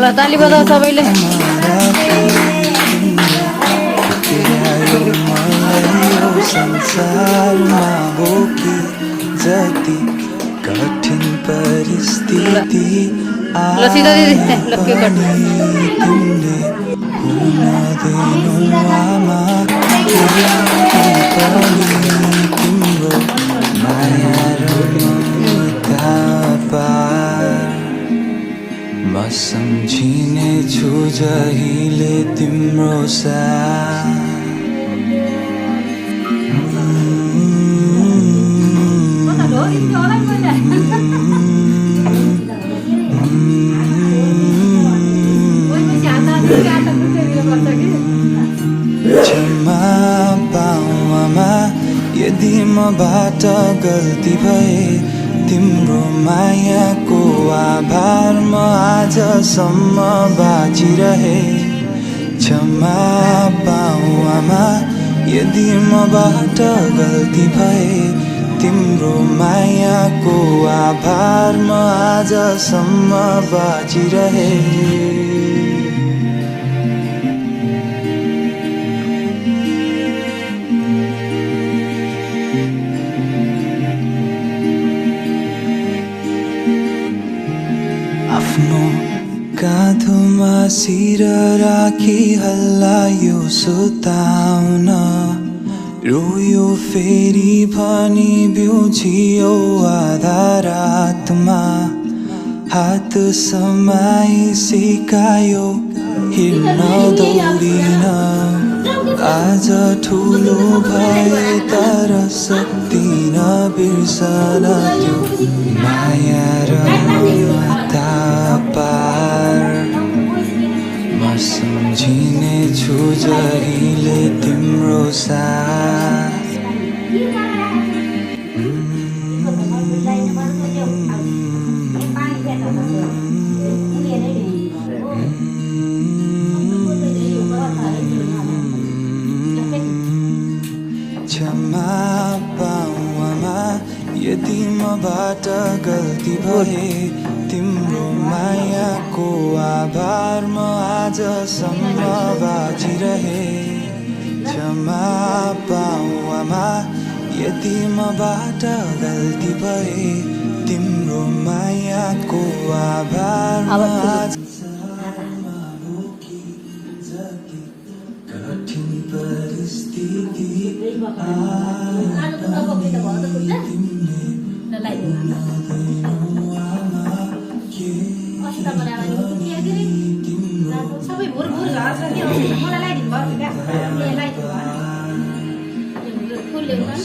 ल ताली बजाऊ सबैले संसारमा हो कि जति कठिन परिस्थिति तिमीले हुन दिनु आमा तिम्रो माया र ममता पार म सम्झिने छु जहिले तिम्रो साथ क्षमा पाऊ आमा यदि मबाट गल्ती भए तिम्रो मायाको आभार म आजसम्म बाँचिरहे क्षमा पाऊ आमा यदि मबाट गल्ती भए तिम्रो मायाको आभार म आजसम्म बाँचिरहे आफ्नो काँधोमा शिर राखी हल्लायो सुताउन रोयो फेरि भनी बिउझियो आधा रातमा हात समाई सिकायो हिँड्न दौडिन आज ठुलो भए तर सक्दिन बिर्सन त्यो माया र ममता पार म सम्झिने छु जहिले तिम्रो साथ क्षमा पाऊ आमा यदि मबाट गल्ती भए तिम्रो मायाको आभार म आजसम्म बाँचिरहे क्षमा पाऊ आमा यदि मबाट गल्ती भए तिम्रो मायाको आभार म आजसम्म कठिन परिस्थिति सबै भोर भोर झर्छ के मलाई लाइदिनु भयो क्या फुल ल्याउनु